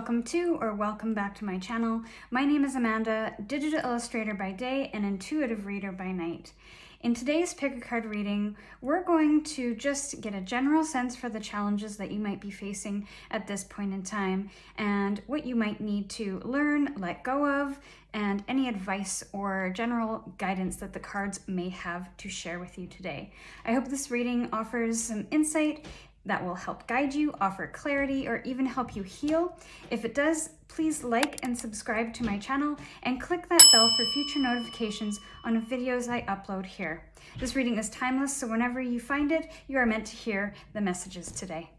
Welcome to or welcome back to my channel. My name is Amanda, digital illustrator by day and intuitive reader by night. In today's pick a card reading, we're going to just get a general sense for the challenges that you might be facing at this point in time and what you might need to learn, let go of, and any advice or general guidance that the cards may have to share with you today. I hope this reading offers some insight that will help guide you, offer clarity, or even help you heal. If it does, please like and subscribe to my channel and click that bell for future notifications on videos I upload here. This reading is timeless, so whenever you find it, you are meant to hear the messages today.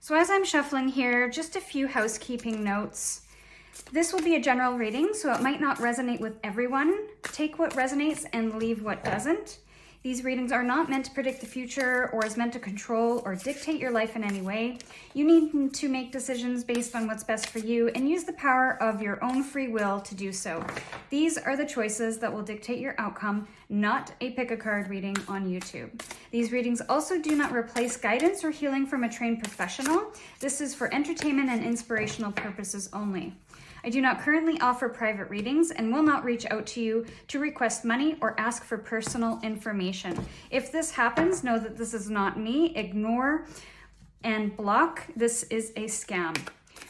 So as I'm shuffling here, just a few housekeeping notes. This will be a general reading, so it might not resonate with everyone. Take what resonates and leave what doesn't. These readings are not meant to predict the future or is meant to control or dictate your life in any way. You need to make decisions based on what's best for you and use the power of your own free will to do so. These are the choices that will dictate your outcome, not a pick a card reading on YouTube. These readings also do not replace guidance or healing from a trained professional. This is for entertainment and inspirational purposes only. I do not currently offer private readings and will not reach out to you to request money or ask for personal information. If this happens, know that this is not me. Ignore and block. This is a scam.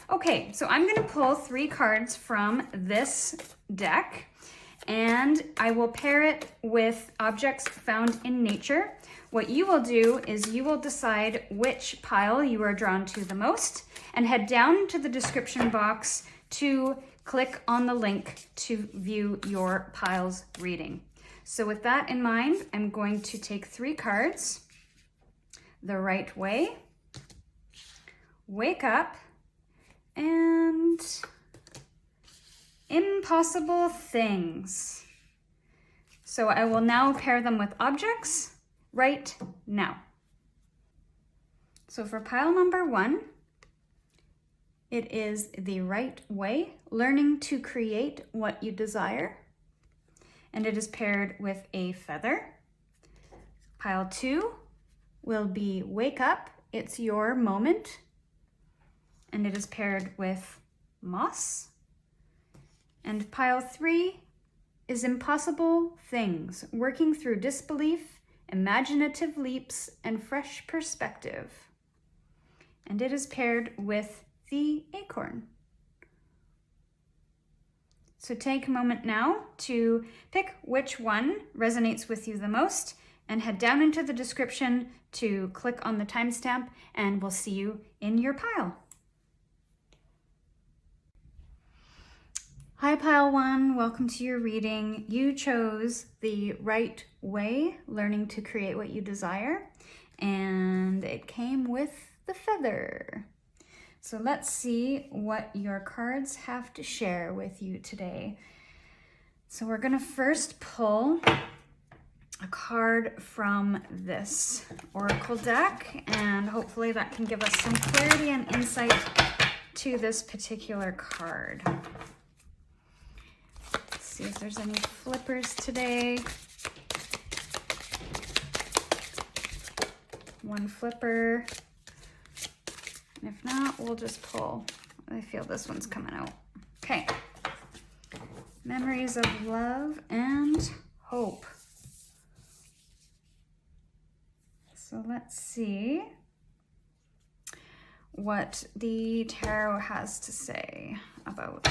Okay, so I'm going to pull 3 cards from this deck and I will pair it with objects found in nature. What you will do is you will decide which pile you are drawn to the most and head down to the description box to click on the link to view your pile's reading. So with that in mind, I'm going to take 3 cards. The Right Way, Wake Up, and Impossible Things. So I will now pair them with objects right now. So for pile number 1, it is The Right Way, learning to create what you desire. And it is paired with a feather. Pile 2 will be Wake Up, it's your moment. And it is paired with moss. And pile 3 is Impossible Things, working through disbelief, imaginative leaps, and fresh perspective. And it is paired with the Acorn. So take a moment now to pick which one resonates with you the most and head down into the description to click on the timestamp and we'll see you in your pile. Hi pile 1, welcome to your reading. You chose The Right Way, learning to create what you desire, and it came with the feather. So let's see what your cards have to share with you today. So we're going to first pull a card from this oracle deck, and hopefully that can give us some clarity and insight to this particular card. Let's see if there's any flippers today. 1 flipper. If not, we'll just pull. I feel this one's coming out. Okay. Memories of love and hope. So let's see what the tarot has to say about.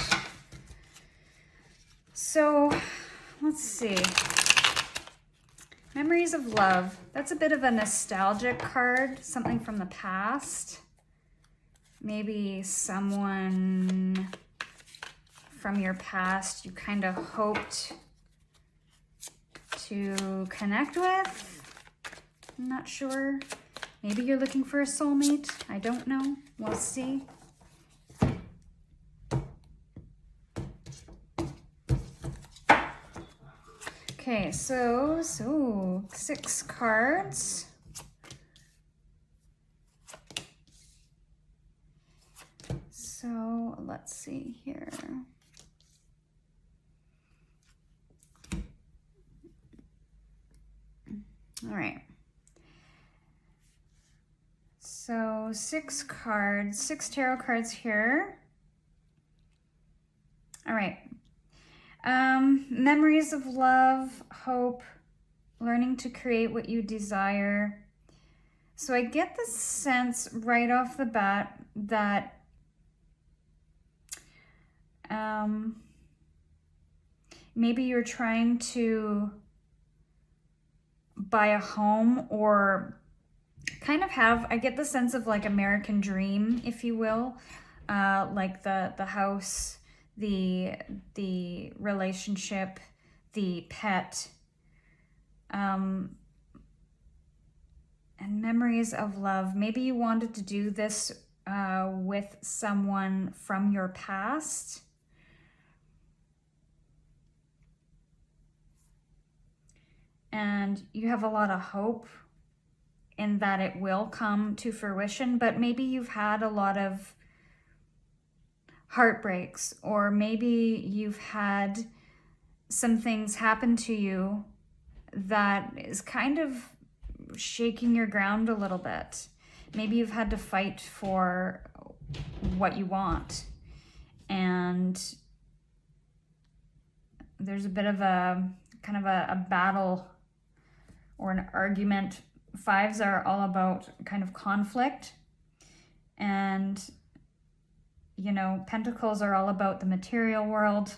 So let's see. Memories of love. That's a bit of a nostalgic card, something from the past. Maybe someone from your past you kind of hoped to connect with. I'm not sure. Maybe you're looking for a soulmate. I don't know. We'll see. Okay, so 6 cards. So let's see here. All right. So 6 cards, 6 tarot cards here. All right. Memories of love, hope, learning to create what you desire. So I get the sense right off the bat that maybe you're trying to buy a home, or kind of have, I get the sense of like American dream, if you will, like the house, the relationship, the pet, and memories of love. Maybe you wanted to do this with someone from your past. And you have a lot of hope in that it will come to fruition, but maybe you've had a lot of heartbreaks, or maybe you've had some things happen to you that is kind of shaking your ground a little bit. Maybe you've had to fight for what you want, and there's a bit of a kind of a battle or an argument. Fives are all about kind of conflict, and you know, Pentacles are all about the material world.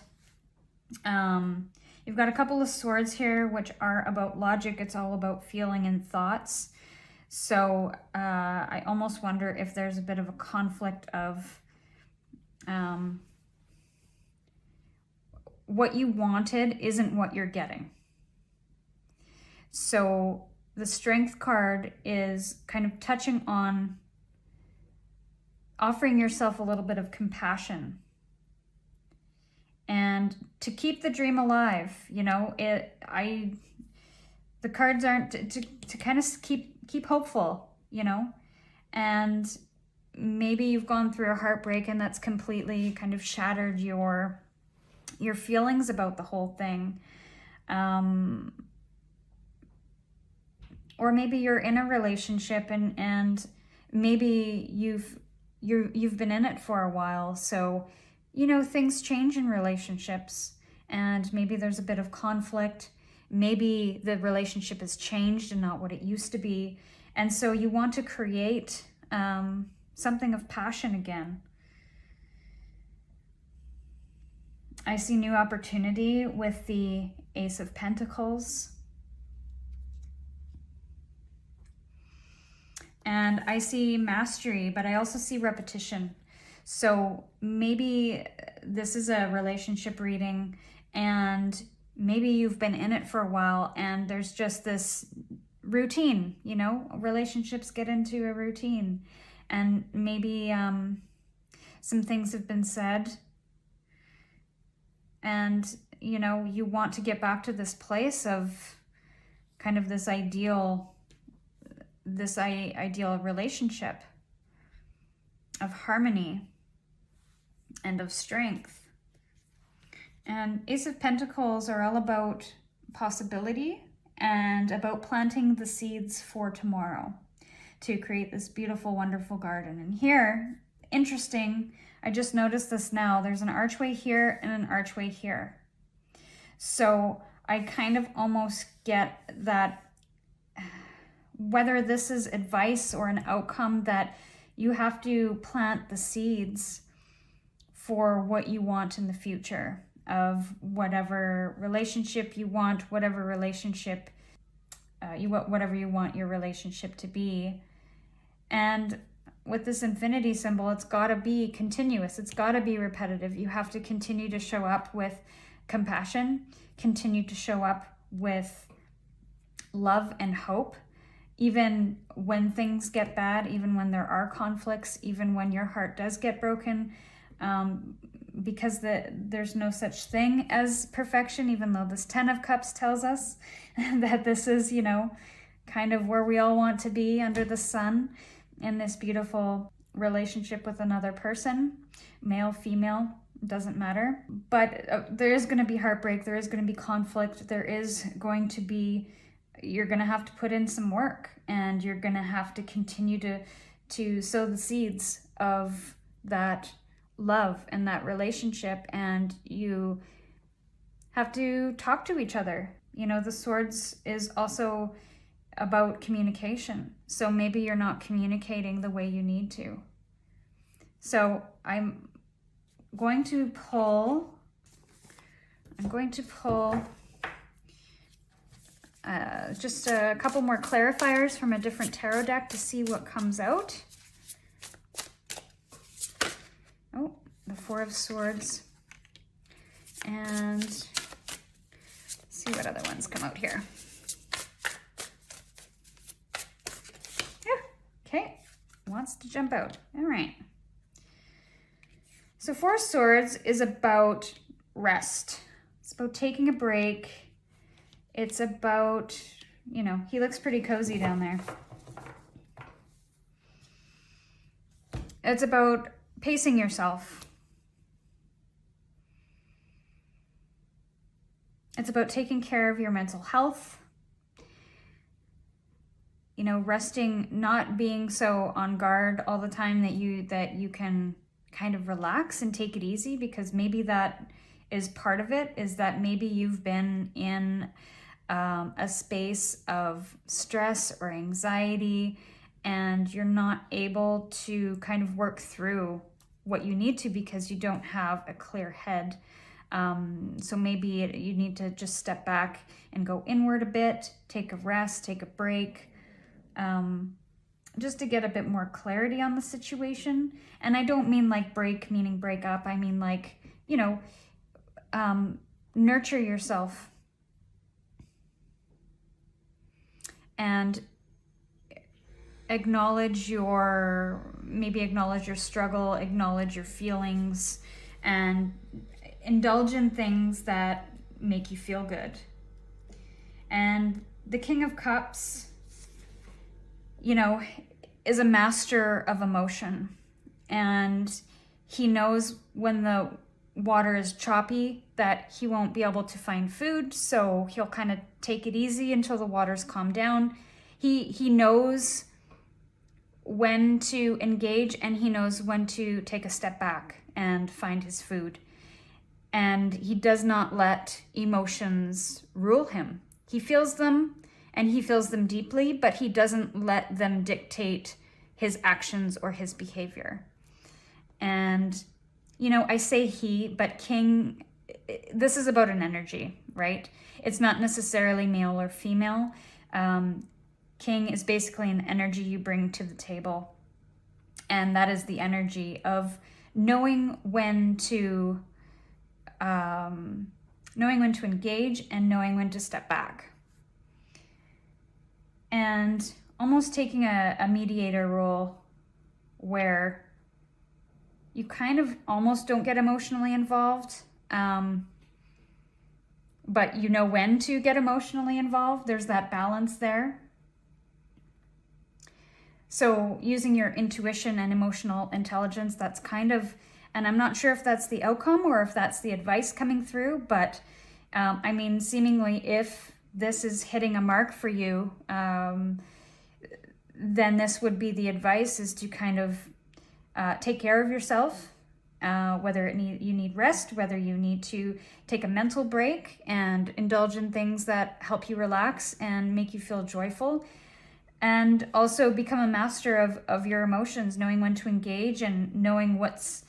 You've got a couple of swords here, which are about logic. It's all about feeling and thoughts. So I almost wonder if there's a bit of a conflict of what you wanted isn't what you're getting. So the Strength card is kind of touching on offering yourself a little bit of compassion and to keep the dream alive. You know, the cards aren't to kind of keep hopeful, you know, and maybe you've gone through a heartbreak and that's completely kind of shattered your feelings about the whole thing. Or maybe you're in a relationship and maybe you've been in it for a while. So, you know, things change in relationships, and maybe there's a bit of conflict. Maybe the relationship has changed and not what it used to be. And so you want to create something of passion again. I see new opportunity with the Ace of Pentacles. And I see mastery, but I also see repetition. So maybe this is a relationship reading, and maybe you've been in it for a while and there's just this routine, you know, relationships get into a routine, and maybe some things have been said, and, you know, you want to get back to this place of kind of this ideal relationship of harmony and of strength. And Ace of Pentacles are all about possibility and about planting the seeds for tomorrow to create this beautiful, wonderful garden. And here, interesting, I just noticed this now, there's an archway here and an archway here. So I kind of almost get that whether this is advice or an outcome, that you have to plant the seeds for what you want in the future, of whatever relationship you want, whatever relationship whatever you want your relationship to be. And with this infinity symbol, it's got to be continuous. It's got to be repetitive. You have to continue to show up with compassion, continue to show up with love and hope, even when things get bad, even when there are conflicts, even when your heart does get broken, because there's no such thing as perfection, even though this 10 of Cups tells us that this is, you know, kind of where we all want to be under the sun, in this beautiful relationship with another person, male, female, doesn't matter. But there is going to be heartbreak, there is going to be conflict, there is going to be, you're going to have to put in some work, and you're going to have to continue to sow the seeds of that love and that relationship, and you have to talk to each other. You know, the Swords is also about communication. So maybe you're not communicating the way you need to. So I'm going to pull just a couple more clarifiers from a different tarot deck to see what comes out. Oh, the Four of Swords. And let's see what other ones come out here. Yeah, okay, wants to jump out. All right. So Four of Swords is about rest. It's about taking a break. It's about, you know, he looks pretty cozy down there. It's about pacing yourself. It's about taking care of your mental health. You know, resting, not being so on guard all the time that you can kind of relax and take it easy, because maybe that is part of it, is that maybe you've been in a space of stress or anxiety and you're not able to kind of work through what you need to because you don't have a clear head. So maybe you need to just step back and go inward a bit, take a rest, take a break, just to get a bit more clarity on the situation. And I don't mean like break meaning break up. I mean like, you know, nurture yourself and acknowledge your struggle, acknowledge your feelings, and indulge in things that make you feel good. And the King of Cups, you know, is a master of emotion, and he knows when the water is choppy that he won't be able to find food, so he'll kind of take it easy until the water's calmed down. He knows when to engage, and he knows when to take a step back and find his food. And he does not let emotions rule him. He feels them, and he feels them deeply, but he doesn't let them dictate his actions or his behavior. And, you know, I say he, but King, this is about an energy, right? It's not necessarily male or female. King is basically an energy you bring to the table. And that is the energy of knowing when to engage and knowing when to step back. And almost taking a mediator role where you kind of almost don't get emotionally involved, but you know when to get emotionally involved. There's that balance there. So using your intuition and emotional intelligence, that's kind of, and I'm not sure if that's the outcome or if that's the advice coming through, but I mean, seemingly if this is hitting a mark for you, then this would be the advice, is to kind of take care of yourself, whether you need rest, whether you need to take a mental break and indulge in things that help you relax and make you feel joyful. And also become a master of your emotions, knowing when to engage and knowing what's...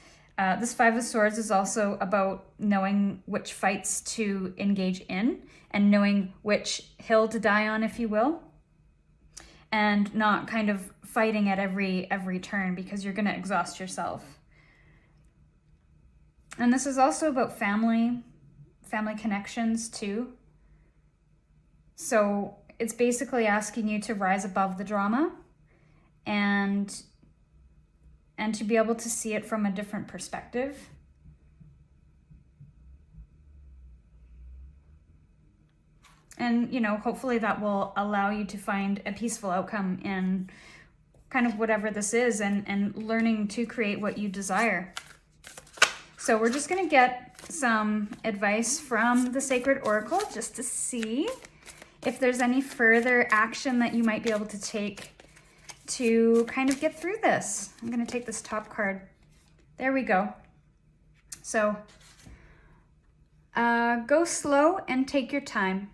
this Five of Swords is also about knowing which fights to engage in and knowing which hill to die on, if you will. And not kind of fighting at every turn, because you're going to exhaust yourself. And this is also about family connections too. So it's basically asking you to rise above the drama and to be able to see it from a different perspective. And, you know, hopefully that will allow you to find a peaceful outcome in kind of whatever this is, and learning to create what you desire. So we're just going to get some advice from the Sacred Oracle just to see if there's any further action that you might be able to take to kind of get through this. I'm going to take this top card. There we go. So go slow and take your time.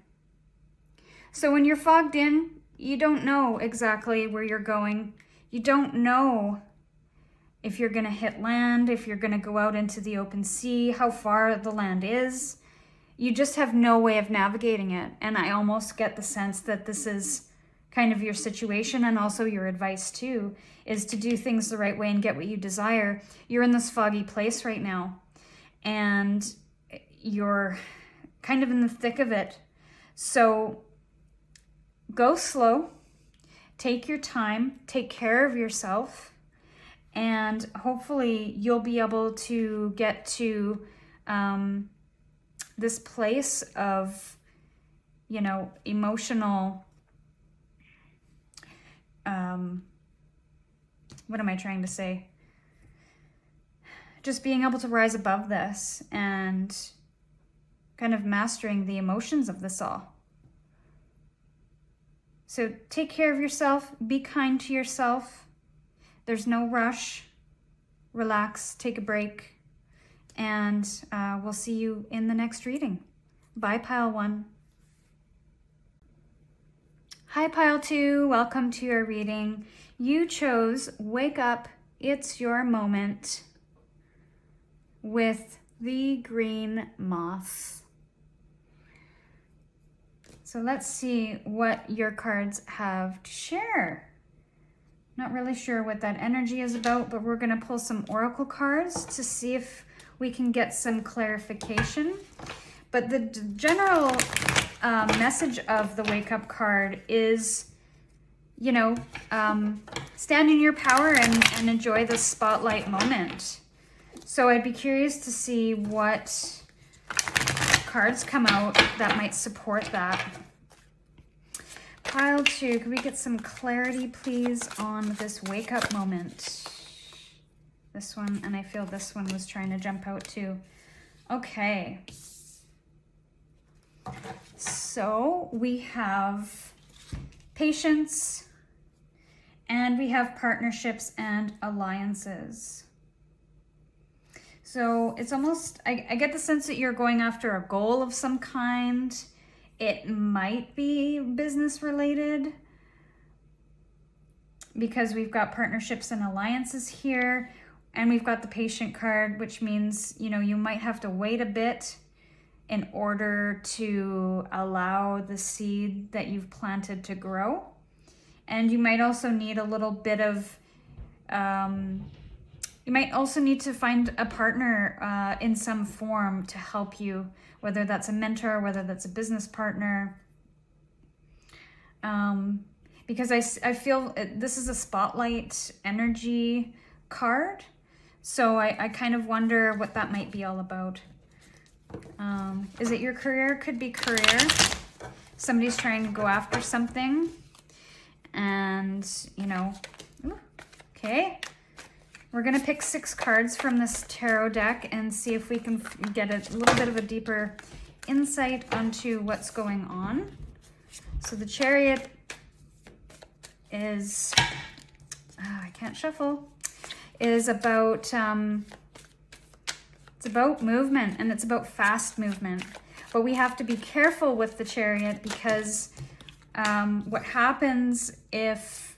So when you're fogged in, you don't know exactly where you're going. You don't know if you're gonna hit land, if you're gonna go out into the open sea, how far the land is. You just have no way of navigating it. And I almost get the sense that this is kind of your situation, and also your advice too, is to do things the right way and get what you desire. You're in this foggy place right now, and you're kind of in the thick of it. So go slow, take your time, take care of yourself, and hopefully you'll be able to get to this place of, you know, emotional, what am I trying to say? Just being able to rise above this and kind of mastering the emotions of this all. So take care of yourself, be kind to yourself. There's no rush. Relax, take a break, and we'll see you in the next reading. Bye, Pile 1. Hi, Pile 2. Welcome to your reading. You chose Wake Up, It's Your Moment with the green moss. So let's see what your cards have to share. Not really sure what that energy is about, but we're going to pull some oracle cards to see if we can get some clarification. But the general message of the Wake Up card is, you know, stand in your power and enjoy the spotlight moment. So I'd be curious to see what cards come out that might support that. Pile 2, can we get some clarity, please, on this Wake Up moment? This one, and I feel this one was trying to jump out too. Okay. So we have patience, and we have partnerships and alliances. So it's almost, I get the sense that you're going after a goal of some kind. It might be business related because we've got partnerships and alliances here, and we've got the patient card, which means, you know, you might have to wait a bit in order to allow the seed that you've planted to grow. And you might also need a little bit of, you might also need to find a partner in some form to help you, whether that's a mentor, whether that's a business partner. Because I feel this is a spotlight energy card. So I kind of wonder what that might be all about. Is it your career? Could be career. Somebody's trying to go after something. And, you know, okay. We're going to pick 6 cards from this tarot deck and see if we can get a little bit of a deeper insight onto what's going on. So the Chariot is, I can't shuffle, is about, it's about movement, and it's about fast movement. But we have to be careful with the Chariot because what happens if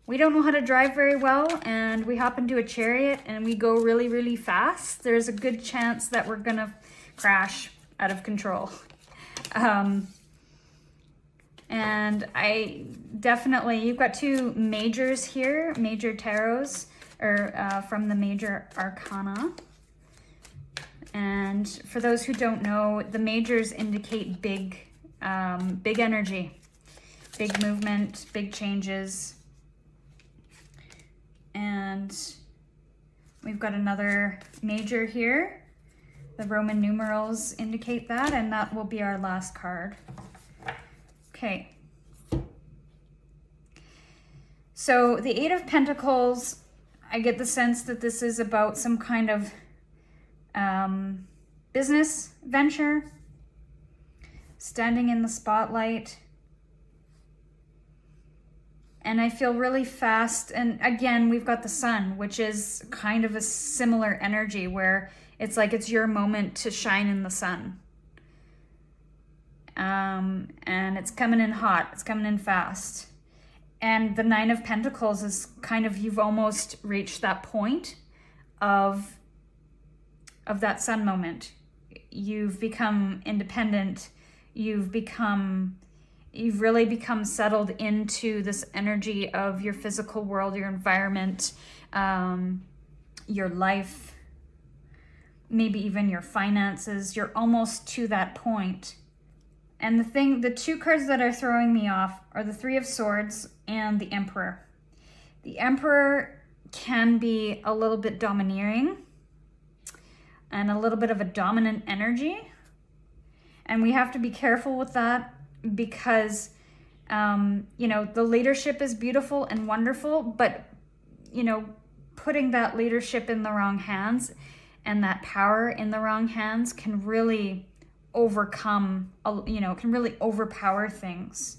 we don't know how to drive very well and we hop into a Chariot and we go really, really fast, there's a good chance that we're gonna crash out of control. And I definitely, you've got 2 majors here, major tarots, or from the major arcana. And for those who don't know, the majors indicate big energy, big movement, big changes. And we've got another major here. The Roman numerals indicate that, and that will be our last card. Okay. So the 8 of Pentacles, I get the sense that this is about some kind of business venture, standing in the spotlight. And I feel really fast. And again, we've got the Sun, which is kind of a similar energy where It's like it's your moment to shine in the sun. And it's coming in hot, it's coming in fast. And the Nine of Pentacles is kind of, you've almost reached that point of that sun moment. You've become independent. You've really become settled into this energy of your physical world, your environment, your life, maybe even your finances. You're almost to that point. And the two cards that are throwing me off are the Three of Swords and the Emperor. The Emperor can be a little bit domineering and a little bit of a dominant energy. And we have to be careful with that because, you know, the leadership is beautiful and wonderful, but, you know, putting that leadership in the wrong hands and that power in the wrong hands can really overcome, you know, can really overpower things.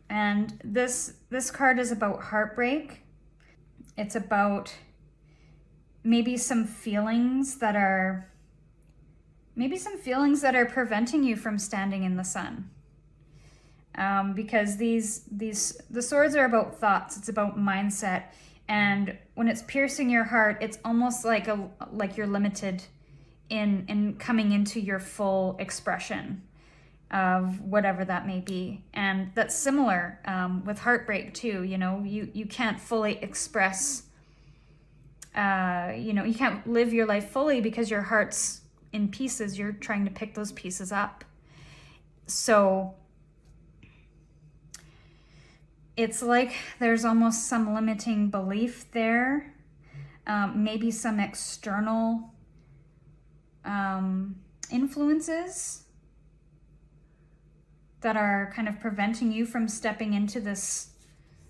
And this card is about heartbreak. It's about maybe some feelings that are preventing you from standing in the sun. Because the swords are about thoughts. It's about mindset. And when it's piercing your heart, it's almost like you're limited in coming into your full expression of whatever that may be. And that's similar with heartbreak too. You know, you can't fully express, you know, you can't live your life fully because your heart's in pieces. You're trying to pick those pieces up. So it's like there's almost some limiting belief there, maybe some external influences that are kind of preventing you from stepping into this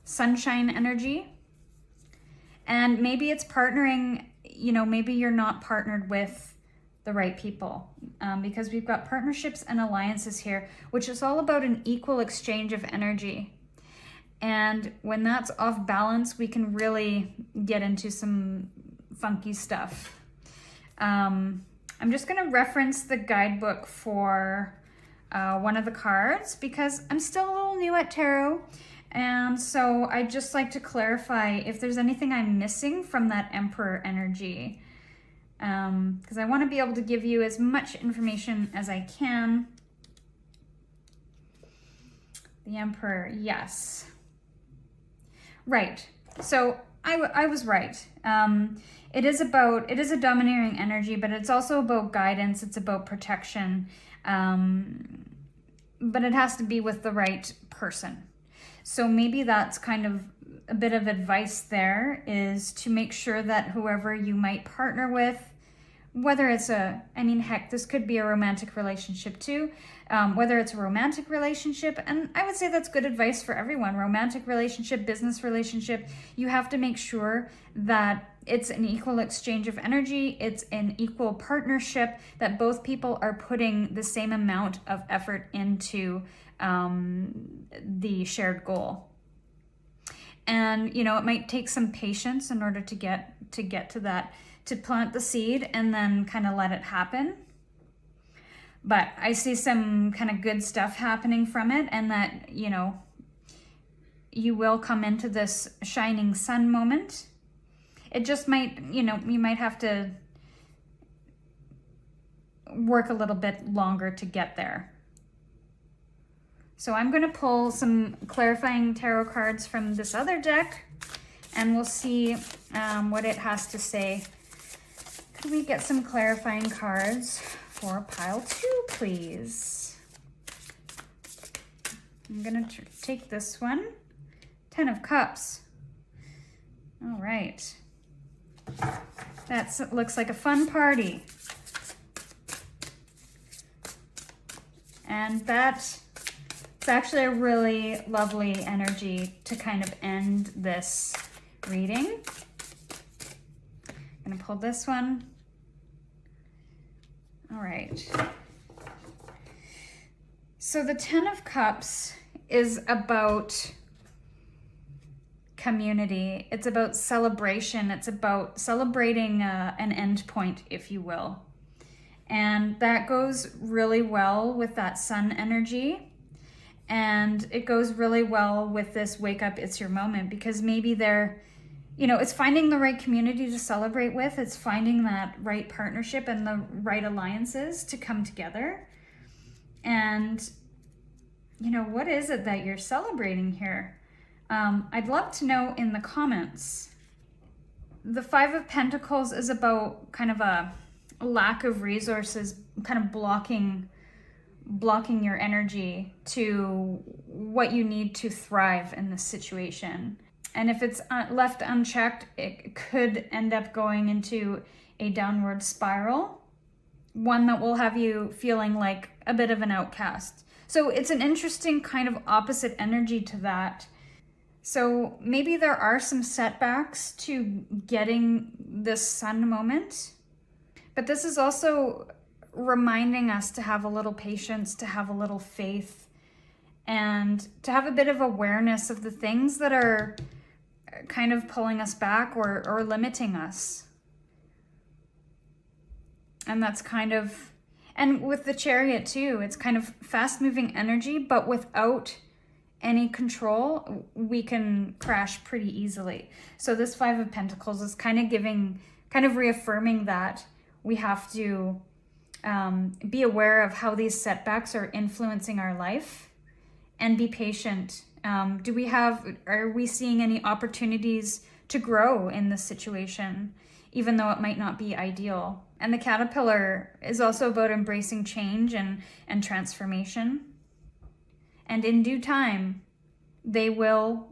sunshine energy. And maybe it's partnering, you know, maybe you're not partnered with the right people, because we've got partnerships and alliances here, which is all about an equal exchange of energy. And when that's off balance, we can really get into some funky stuff. I'm just going to reference the guidebook for one of the cards because I'm still a little new at tarot. And so I'd just like to clarify if there's anything I'm missing from that Emperor energy. Because I want to be able to give you as much information as I can. The Emperor, yes. Right. So I was right. It is a domineering energy, but it's also about guidance. It's about protection. But it has to be with the right person. So maybe that's kind of a bit of advice there, is to make sure that whoever you might partner with, whether it's this could be a romantic relationship too, whether it's a romantic relationship, and I would say that's good advice for everyone, romantic relationship, business relationship, you have to make sure that it's an equal exchange of energy, it's an equal partnership, that both people are putting the same amount of effort into the shared goal. And, you know, it might take some patience in order to get to that, to plant the seed and then kind of let it happen. But I see some kind of good stuff happening from it, and that, you know, you will come into this shining sun moment. It just might, you know, you might have to work a little bit longer to get there. So I'm going to pull some clarifying tarot cards from this other deck, and we'll see what it has to say. Could we get some clarifying cards for pile 2, please? I'm going to take this one. 10 of Cups. All right. That looks like a fun party. And it's actually a really lovely energy to kind of end this reading. I'm going to pull this one. All right. So the 10 of Cups is about community. It's about celebration. It's about celebrating an end point, if you will. And that goes really well with that sun energy. And it goes really well with this wake up, it's your moment, because maybe they're, you know, it's finding the right community to celebrate with. It's finding that right partnership and the right alliances to come together. And, you know, what is it that you're celebrating here? I'd love to know in the comments. The Five of Pentacles is about kind of a lack of resources, kind of blocking your energy to what you need to thrive in this situation. And if it's left unchecked, it could end up going into a downward spiral, one that will have you feeling like a bit of an outcast. So it's an interesting kind of opposite energy to that. So maybe there are some setbacks to getting this sun moment, but this is also reminding us to have a little patience, to have a little faith, and to have a bit of awareness of the things that are kind of pulling us back or limiting us. And that's kind of, and with the Chariot too, it's kind of fast moving energy, but without any control, we can crash pretty easily. So this Five of Pentacles is kind of reaffirming that we have to be aware of how these setbacks are influencing our life and be patient. Are we seeing any opportunities to grow in this situation, even though it might not be ideal? And the Caterpillar is also about embracing change and transformation. And in due time, they will,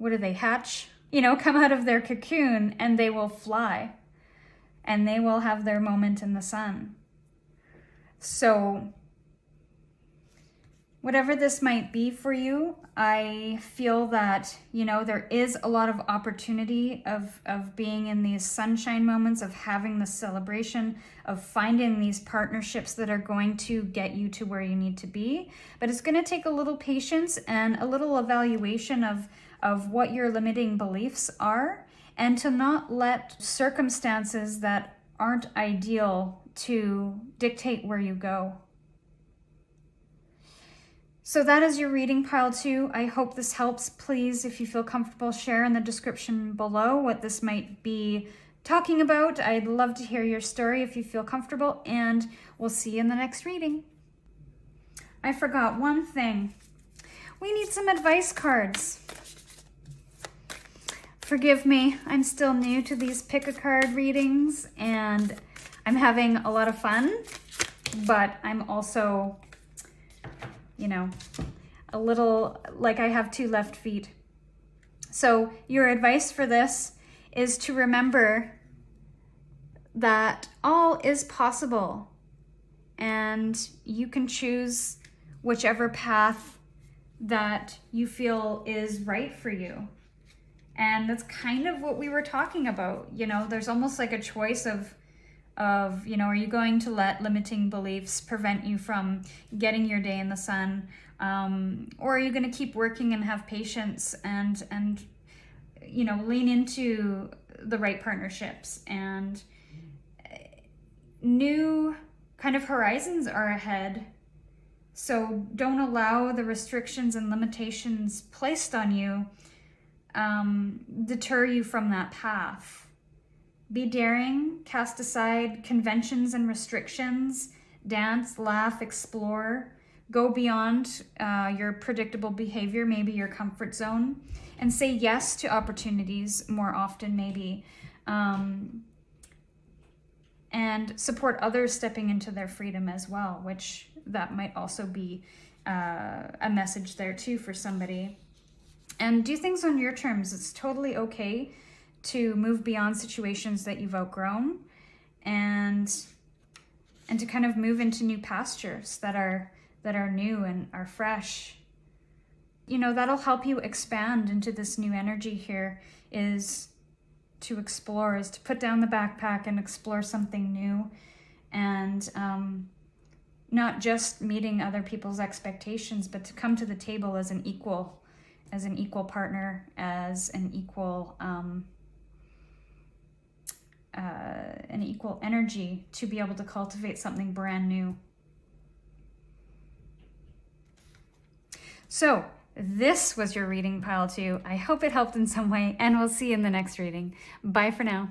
hatch? You know, come out of their cocoon and they will fly. And they will have their moment in the sun. So whatever this might be for you, I feel that, you know, there is a lot of opportunity of being in these sunshine moments, of having the celebration, of finding these partnerships that are going to get you to where you need to be. But it's going to take a little patience and a little evaluation of what your limiting beliefs are, and to not let circumstances that aren't ideal to dictate where you go. So that is your reading, pile 2. I hope this helps. Please, if you feel comfortable, share in the description below what this might be talking about. I'd love to hear your story if you feel comfortable, and we'll see you in the next reading. I forgot one thing. We need some advice cards. Forgive me, I'm still new to these pick-a-card readings, and I'm having a lot of fun, but I'm also, you know, a little like I have 2 left feet. So your advice for this is to remember that all is possible, and you can choose whichever path that you feel is right for you. And that's kind of what we were talking about. You know, there's almost like a choice of, you know, are you going to let limiting beliefs prevent you from getting your day in the sun? Or are you going to keep working and have patience and, you know, lean into the right partnerships? And new kind of horizons are ahead. So don't allow the restrictions and limitations placed on you deter you from that path. Be daring, cast aside conventions and restrictions, dance, laugh, explore, go beyond your predictable behavior, maybe your comfort zone, and say yes to opportunities more often, maybe. And support others stepping into their freedom as well, which that might also be a message there too for somebody. And do things on your terms. It's totally okay to move beyond situations that you've outgrown, and to kind of move into new pastures that are new and are fresh. You know, that'll help you expand into this new energy here, is to explore, is to put down the backpack and explore something new, and not just meeting other people's expectations, but to come to the table as an equal as an equal partner, as an equal energy to be able to cultivate something brand new. So this was your reading, pile 2. I hope it helped in some way, and we'll see you in the next reading. Bye for now.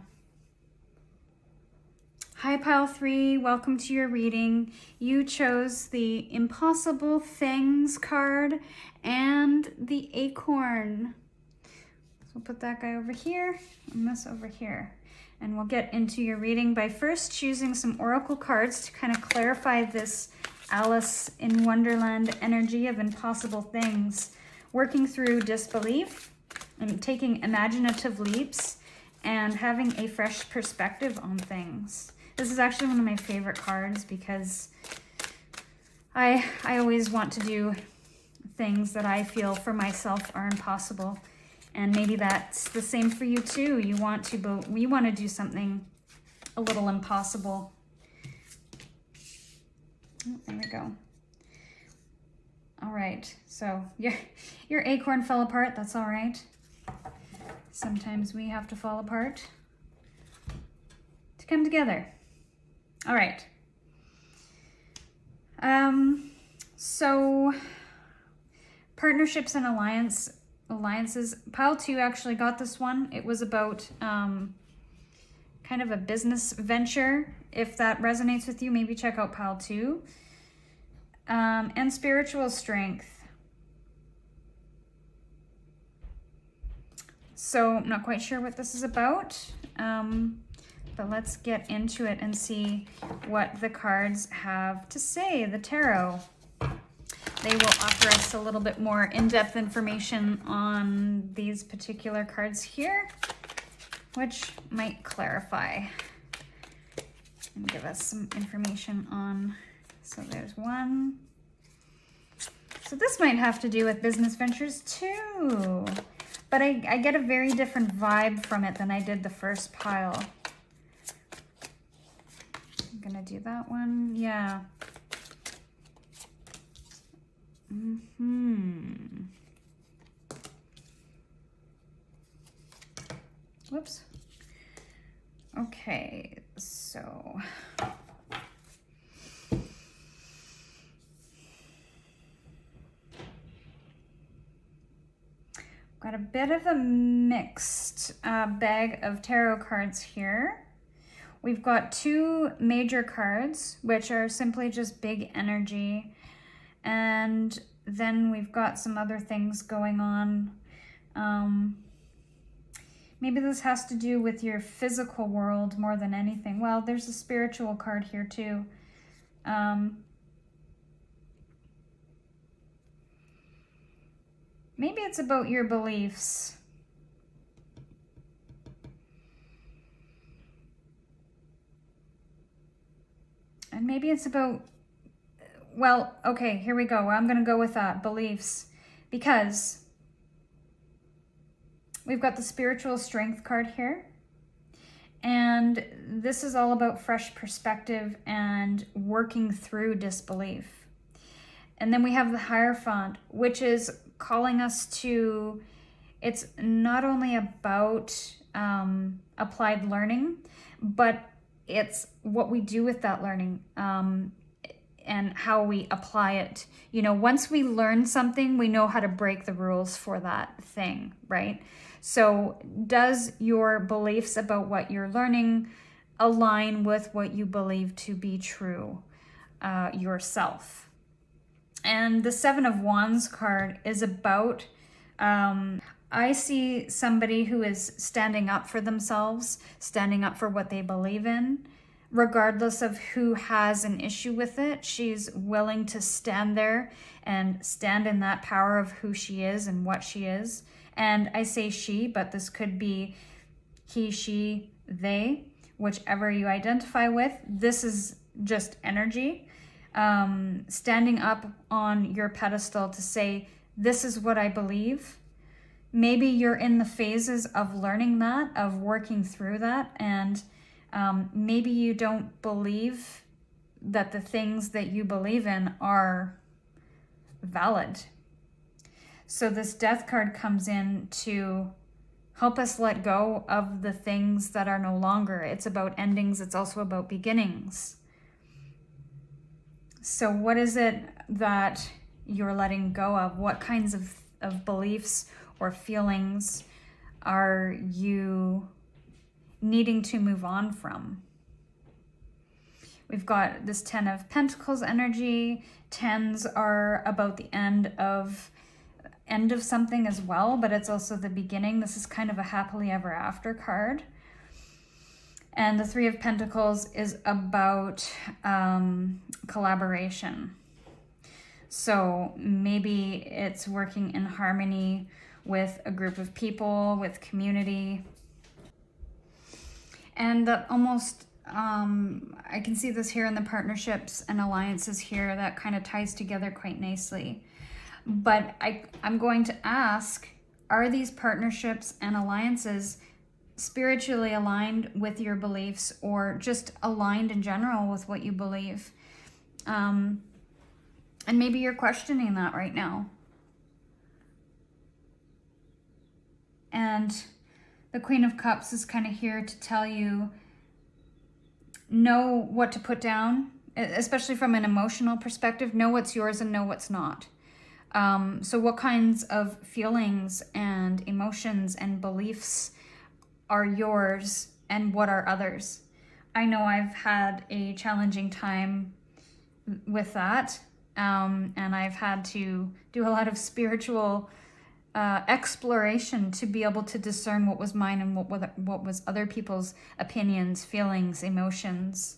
Hi, pile 3. Welcome to your reading. You chose the Impossible Things card and the Acorn. So we'll put that guy over here and this over here. And we'll get into your reading by first choosing some oracle cards to kind of clarify this Alice in Wonderland energy of impossible things, working through disbelief and taking imaginative leaps and having a fresh perspective on things. This is actually one of my favorite cards because I always want to do things that I feel for myself are impossible. And maybe that's the same for you too. You want to do something a little impossible. Oh, there we go. All right, so your acorn fell apart. That's all right. Sometimes we have to fall apart to come together. All right. So partnerships and alliances. Pile 2 actually got this one. It was about kind of a business venture. If that resonates with you, maybe check out pile 2. And spiritual strength. So I'm not quite sure what this is about, but let's get into it and see what the cards have to say, the tarot. They will offer us a little bit more in-depth information on these particular cards here, which might clarify and give us some information on. So there's one. So this might have to do with business ventures too, but I get a very different vibe from it than I did the first pile. I'm gonna do that one, yeah. Whoops. Okay, so got a bit of a mixed bag of tarot cards here. We've got 2 major cards, which are simply just big energy. And then we've got some other things going on. Maybe this has to do with your physical world more than anything. Well, there's a spiritual card here too. Maybe it's about your beliefs. And maybe it's about, well, okay, here we go. I'm going to go with that, beliefs, because we've got the spiritual strength card here. And this is all about fresh perspective and working through disbelief. And then we have the Hierophant, which is calling us to, it's not only about applied learning, but it's what we do with that learning and how we apply it. You know, once we learn something, we know how to break the rules for that thing, right? So does your beliefs about what you're learning align with what you believe to be true yourself? And the 7 of Wands card is about, I see somebody who is standing up for themselves, standing up for what they believe in, regardless of who has an issue with it. She's willing to stand there and stand in that power of who she is and what she is. And I say she, but this could be he, she, they, whichever you identify with. This is just energy. Standing up on your pedestal to say, this is what I believe. Maybe you're in the phases of learning that, of working through that, and maybe you don't believe that the things that you believe in are valid. So this Death card comes in to help us let go of the things that are no longer. It's about endings. It's also about beginnings. So what is it that you're letting go of? What kinds of beliefs or feelings are you needing to move on from? We've got this 10 of Pentacles energy. 10s are about the end of something as well, but it's also the beginning. This is kind of a happily ever after card. And the 3 of Pentacles is about collaboration. So maybe it's working in harmony with a group of people, with community. And that almost, I can see this here in the partnerships and alliances here, that kind of ties together quite nicely. But I'm going to ask, are these partnerships and alliances spiritually aligned with your beliefs, or just aligned in general with what you believe? And maybe you're questioning that right now. And the Queen of Cups is kind of here to tell you, know what to put down, especially from an emotional perspective. Know what's yours and know what's not. So what kinds of feelings and emotions and beliefs are yours and what are others? I know I've had a challenging time with that, and I've had to do a lot of spiritual exploration to be able to discern what was mine and what was other people's opinions, feelings, emotions.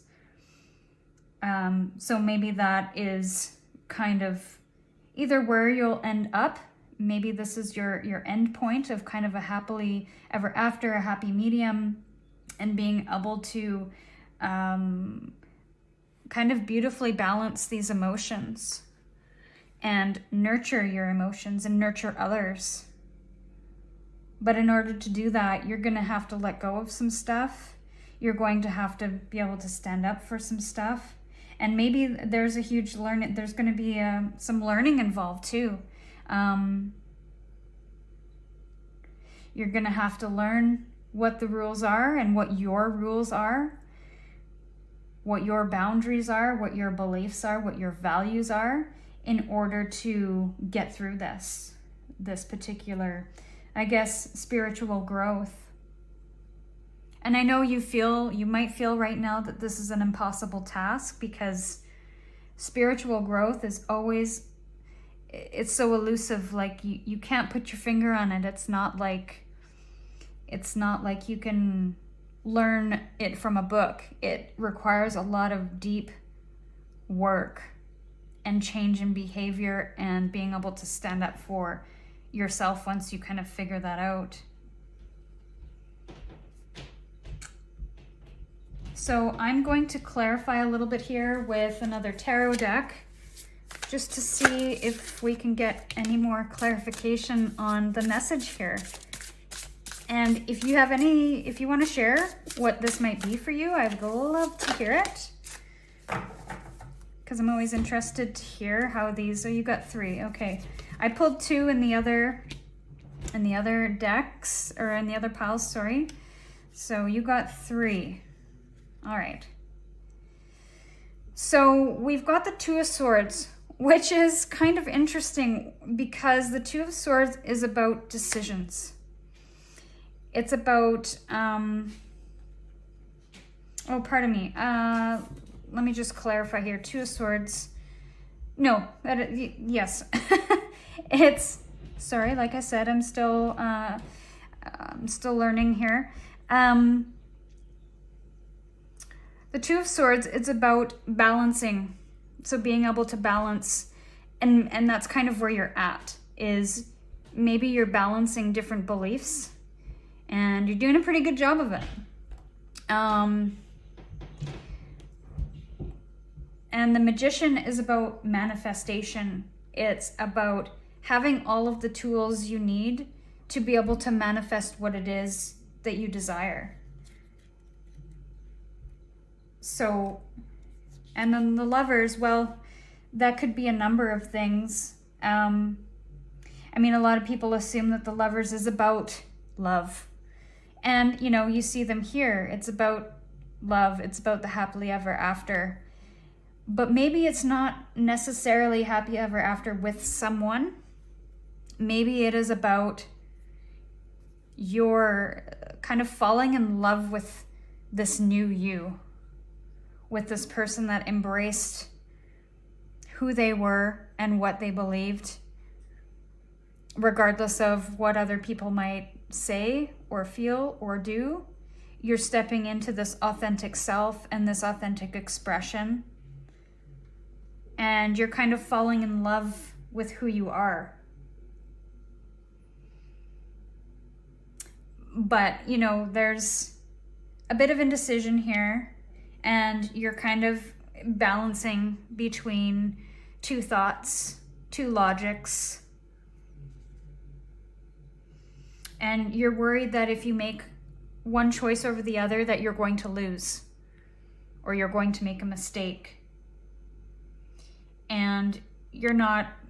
So maybe that is kind of either where you'll end up. Maybe this is your end point of kind of a happily ever after, a happy medium, and being able to kind of beautifully balance these emotions and nurture your emotions and nurture others. But in order to do that, you're going to have to let go of some stuff. You're going to have to be able to stand up for some stuff. And maybe there's a huge learning, there's going to be some learning involved too. You're going to have to learn what the rules are and what your rules are, what your boundaries are, what your beliefs are, what your values are, in order to get through this particular, I guess, spiritual growth. And I know you might feel right now that this is an impossible task, because spiritual growth is always, it's so elusive. Like you can't put your finger on it. It's not like you can learn it from a book. It requires a lot of deep work and change in behavior and being able to stand up for yourself once you kind of figure that out. So I'm going to clarify a little bit here with another tarot deck, just to see if we can get any more clarification on the message here. And if you want to share what this might be for you, I'd love to hear it, because I'm always interested to hear how these, so you got 3. Okay. I pulled 2 in the other decks, or in the other piles, sorry. So you got 3. All right. So we've got the 2 of Swords, which is kind of interesting, because the 2 of Swords is about decisions. It's about, oh, pardon me. Let me just clarify here. 2 of Swords. No, yes. It's, sorry, like I said, I'm still learning here. The 2 of Swords, it's about balancing. So being able to balance, and that's kind of where you're at, is maybe you're balancing different beliefs, and you're doing a pretty good job of it. And the Magician is about manifestation. It's about having all of the tools you need to be able to manifest what it is that you desire. So, and then the Lovers, well, that could be a number of things. And I mean, a lot of people assume that the Lovers is about love. And, you know, you see them here. It's about love. It's about the happily ever after. But maybe it's not necessarily happy ever after with someone. Maybe it is about your kind of falling in love with this new you, with this person that embraced who they were and what they believed, regardless of what other people might say or feel or do. You're stepping into this authentic self and this authentic expression, and you're kind of falling in love with who you are. But, you know, there's a bit of indecision here, and you're kind of balancing between two thoughts, two logics. And you're worried that if you make one choice over the other, that you're going to lose, or you're going to make a mistake. And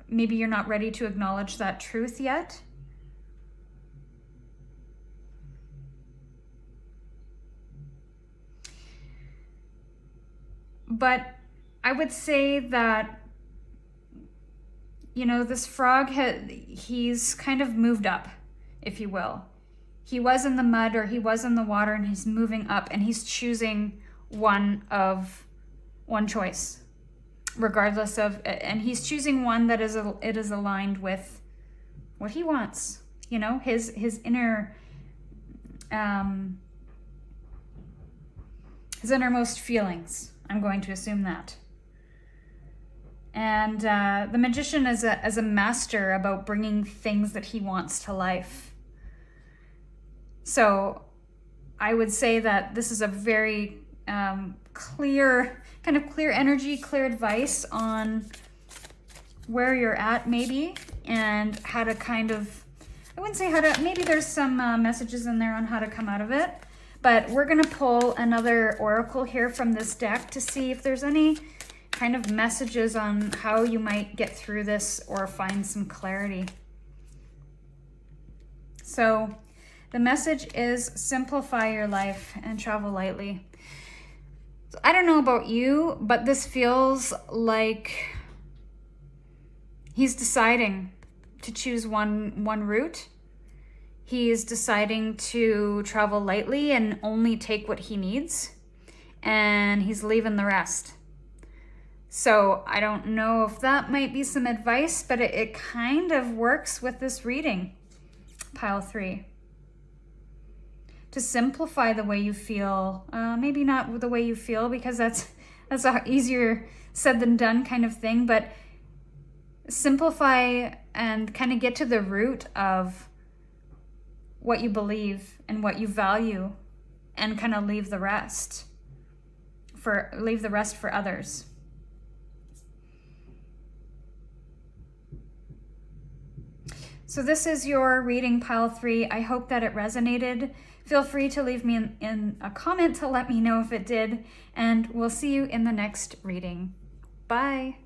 maybe you're not ready to acknowledge that truth yet. But I would say that, you know, this frog, he's kind of moved up, if you will. He was in the mud or he was in the water, and he's moving up, and he's choosing one choice, regardless of, and he's choosing one that is aligned with what he wants, you know, his inner, his innermost feelings. I'm going to assume that. And the magician is a master about bringing things that he wants to life. So I would say that this is a very clear energy, clear advice on where you're at maybe, and how to kind of, I wouldn't say how to, maybe there's some messages in there on how to come out of it. But we're going to pull another oracle here from this deck to see if there's any kind of messages on how you might get through this or find some clarity. So the message is simplify your life and travel lightly. So I don't know about you, but this feels like he's deciding to choose one route. He's deciding to travel lightly and only take what he needs, and he's leaving the rest. So I don't know if that might be some advice, but it kind of works with this reading, pile 3. To simplify the way you feel, maybe not the way you feel, because that's a easier said than done kind of thing, but simplify and kind of get to the root of what you believe and what you value, and kind of leave the rest for others. So this is your reading, pile 3. I hope that it resonated. Feel free to leave me in a comment to let me know if it did, and we'll see you in the next reading. Bye.